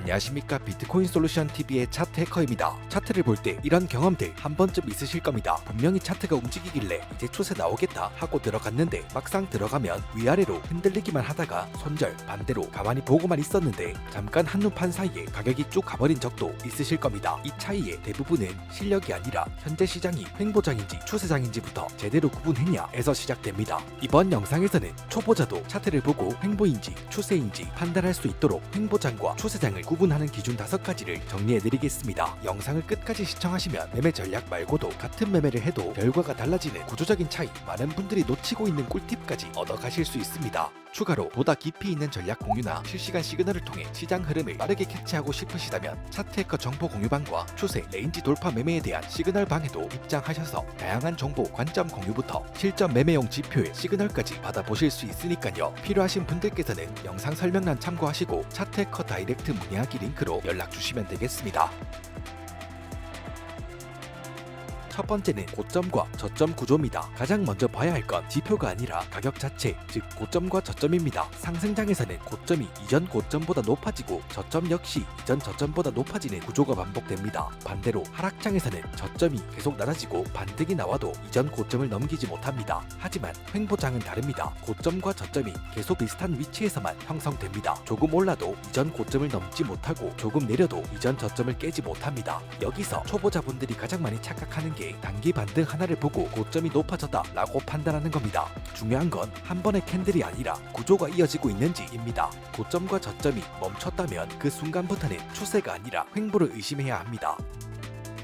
안녕하십니까. 비트코인 솔루션 TV의 차트 해커입니다. 차트를 볼 때 이런 경험들 한 번쯤 있으실 겁니다. 분명히 차트가 움직이길래 이제 추세 나오겠다 하고 들어갔는데 막상 들어가면 위아래로 흔들리기만 하다가 손절 반대로 가만히 보고만 있었는데 잠깐 한눈 판 사이에 가격이 쭉 가버린 적도 있으실 겁니다. 이 차이의 대부분은 실력이 아니라 현재 시장이 횡보장인지 추세장인지부터 제대로 구분했냐에서 시작됩니다. 이번 영상에서는 초보자도 차트를 보고 횡보인지 추세인지 판단할 수 있도록 횡보장과 추세장을 구분하는 기준 5가지를 정리해드리겠습니다. 영상을 끝까지 시청하시면 매매 전략 말고도 같은 매매를 해도 결과가 달라지는 구조적인 차이, 많은 분들이 놓치고 있는 꿀팁까지 얻어가실 수 있습니다. 추가로 보다 깊이 있는 전략 공유나 실시간 시그널을 통해 시장 흐름을 빠르게 캐치하고 싶으시다면 차트해커 정보 공유방과 추세, 레인지 돌파 매매에 대한 시그널 방에도 입장하셔서 다양한 정보, 관점 공유부터 실전 매매용 지표의 시그널까지 받아보실 수 있으니까요. 필요하신 분들께서는 영상 설명란 참고하시고 차트해커 다이렉트 문의하기 링크로 연락 주시면 되겠습니다. 첫 번째는 고점과 저점 구조입니다. 가장 먼저 봐야 할 건 지표가 아니라 가격 자체, 즉 고점과 저점입니다. 상승장에서는 고점이 이전 고점보다 높아지고 저점 역시 이전 저점보다 높아지는 구조가 반복됩니다. 반대로 하락장에서는 저점이 계속 낮아지고 반등이 나와도 이전 고점을 넘기지 못합니다. 하지만 횡보장은 다릅니다. 고점과 저점이 계속 비슷한 위치에서만 형성됩니다. 조금 올라도 이전 고점을 넘지 못하고 조금 내려도 이전 저점을 깨지 못합니다. 여기서 초보자분들이 가장 많이 착각하는 게 단기 반등 하나를 보고 고점이 높아졌다 라고 판단하는 겁니다. 중요한 건 한 번의 캔들이 아니라 구조가 이어지고 있는지입니다. 고점과 저점이 멈췄다면 그 순간부터는 추세가 아니라 횡보를 의심해야 합니다.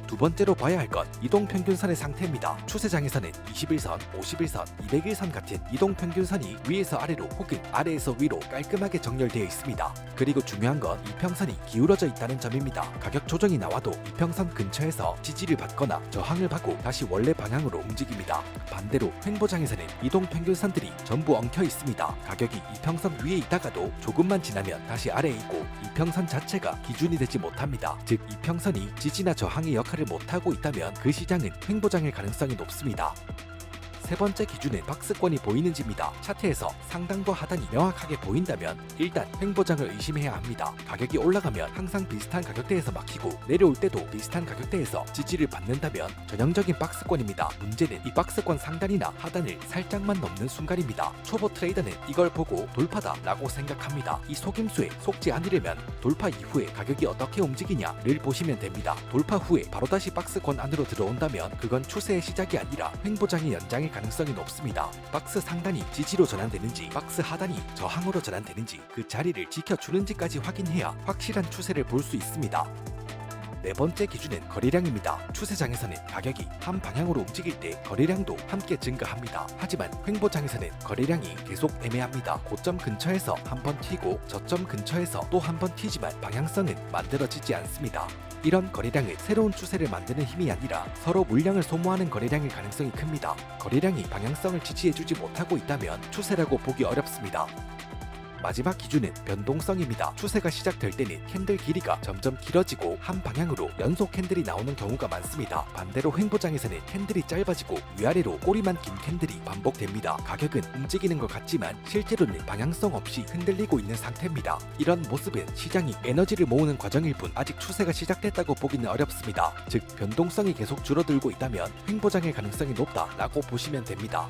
두 번째로 봐야 할 건 이동평균선의 상태입니다. 추세장에서는 21선, 51선, 200일선 같은 이동평균선이 위에서 아래로 혹은 아래에서 위로 깔끔하게 정렬되어 있습니다. 그리고 중요한 건 이평선이 기울어져 있다는 점입니다. 가격 조정이 나와도 이평선 근처에서 지지를 받거나 저항을 받고 다시 원래 방향으로 움직입니다. 반대로 횡보장에서는 이동평균선들이 전부 엉켜 있습니다. 가격이 이평선 위에 있다가도 조금만 지나면 다시 아래에 있고 이평선 자체가 기준이 되지 못합니다. 즉 이평선이 지지나 저항의 역할을 못하고 있다면 그 시장은 횡보장일 가능성이 높습니다. 세 번째 기준은 박스권이 보이는지입니다. 차트에서 상단과 하단이 명확하게 보인다면 일단 횡보장을 의심해야 합니다. 가격이 올라가면 항상 비슷한 가격대에서 막히고 내려올 때도 비슷한 가격대에서 지지를 받는다면 전형적인 박스권입니다. 문제는 이 박스권 상단이나 하단을 살짝만 넘는 순간입니다. 초보 트레이더는 이걸 보고 돌파다 라고 생각합니다. 이 속임수에 속지 않으려면 돌파 이후에 가격이 어떻게 움직이냐를 보시면 됩니다. 돌파 후에 바로 다시 박스권 안으로 들어온다면 그건 추세의 시작이 아니라 횡보장의 연장일 가능성이 높습니다. 박스 상단이 지지로 전환되는지 박스 하단이 저항으로 전환되는지 그 자리를 지켜주는지까지 확인해야 확실한 추세를 볼 수 있습니다. 네 번째 기준은 거래량입니다. 추세장에서는 가격이 한 방향으로 움직일 때 거래량도 함께 증가합니다. 하지만 횡보장에서는 거래량이 계속 애매합니다. 고점 근처에서 한 번 튀고 저점 근처에서 또 한 번 튀지만 방향성은 만들어지지 않습니다. 이런 거래량은 새로운 추세를 만드는 힘이 아니라 서로 물량을 소모하는 거래량일 가능성이 큽니다. 거래량이 방향성을 지지해주지 못하고 있다면 추세라고 보기 어렵습니다. 마지막 기준은 변동성입니다. 추세가 시작될 때는 캔들 길이가 점점 길어지고 한 방향으로 연속 캔들이 나오는 경우가 많습니다. 반대로 횡보장에서는 캔들이 짧아지고 위아래로 꼬리만 긴 캔들이 반복됩니다. 가격은 움직이는 것 같지만 실제로는 방향성 없이 흔들리고 있는 상태입니다. 이런 모습은 시장이 에너지를 모으는 과정일 뿐 아직 추세가 시작됐다고 보기는 어렵습니다. 즉 변동성이 계속 줄어들고 있다면 횡보장의 가능성이 높다라고 보시면 됩니다.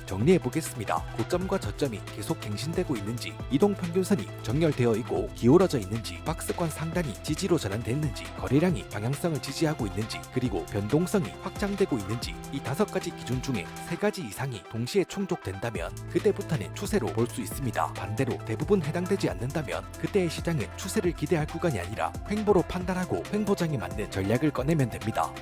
정리해보겠습니다. 고점과 저점이 계속 갱신되고 있는지, 이동평균선이 정렬되어 있고 기울어져 있는지, 박스권 상단이 지지로 전환됐는지, 거래량이 방향성을 지지하고 있는지, 그리고 변동성이 확장되고 있는지 이 5가지 기준 중에 3가지 이상이 동시에 충족된다면 그때부터는 추세로 볼 수 있습니다. 반대로 대부분 해당되지 않는다면 그때의 시장은 추세를 기대할 구간이 아니라 횡보로 판단하고 횡보장에 맞는 전략을 꺼내면 됩니다.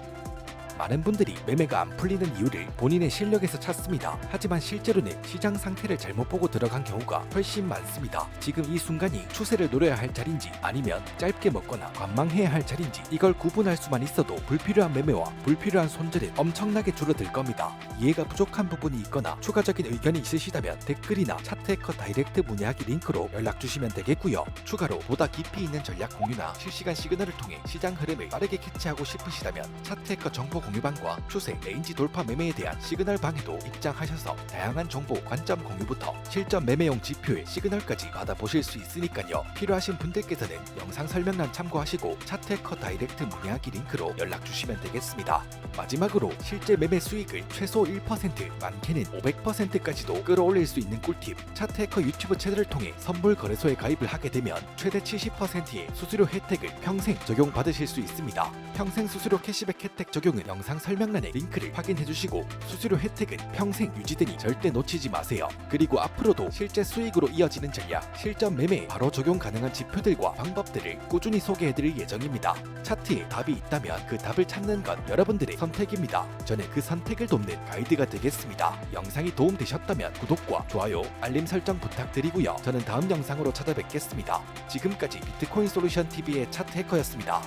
많은 분들이 매매가 안 풀리는 이유를 본인의 실력에서 찾습니다. 하지만 실제로는 시장 상태를 잘못 보고 들어간 경우가 훨씬 많습니다. 지금 이 순간이 추세를 노려야 할 자리인지 아니면 짧게 먹거나 관망해야 할 자리인지 이걸 구분할 수만 있어도 불필요한 매매와 불필요한 손절은 엄청나게 줄어들 겁니다. 이해가 부족한 부분이 있거나 추가적인 의견이 있으시다면 댓글이나 차트해커 다이렉트 문의하기 링크로 연락 주시면 되겠고요. 추가로 보다 깊이 있는 전략 공유나 실시간 시그널을 통해 시장 흐름을 빠르게 캐치하고 싶으시다면 차트해커 정보 공유방과 추세, 레인지 돌파 매매에 대한 시그널 방에도 입장하셔서 다양한 정보, 관점 공유부터 실전 매매용 지표의 시그널까지 받아보실 수 있으니까요. 필요하신 분들께서는 영상 설명란 참고하시고 차트해커 다이렉트 문의하기 링크로 연락 주시면 되겠습니다. 마지막으로 실제 매매 수익을 최소 1%, 많게는 500%까지도 끌어올릴 수 있는 꿀팁, 차트해커 유튜브 채널을 통해 선물 거래소에 가입을 하게 되면 최대 70%의 수수료 혜택을 평생 적용받으실 수 있습니다. 평생 수수료 캐시백 혜택 적용은 영상 설명란의 링크를 확인해 주시고 수수료 혜택은 평생 유지되니 절대 놓치지 마세요. 그리고 앞으로도 실제 수익으로 이어지는 전략, 실전 매매에 바로 적용 가능한 지표들과 방법들을 꾸준히 소개해드릴 예정입니다. 차트에 답이 있다면 그 답을 찾는 건 여러분들의 선택입니다. 저는 그 선택을 돕는 가이드가 되겠습니다. 영상이 도움되셨다면 구독과 좋아요, 알림 설정 부탁드리고요. 저는 다음 영상으로 찾아뵙겠습니다. 지금까지 비트코인 솔루션 TV의 차트 해커였습니다.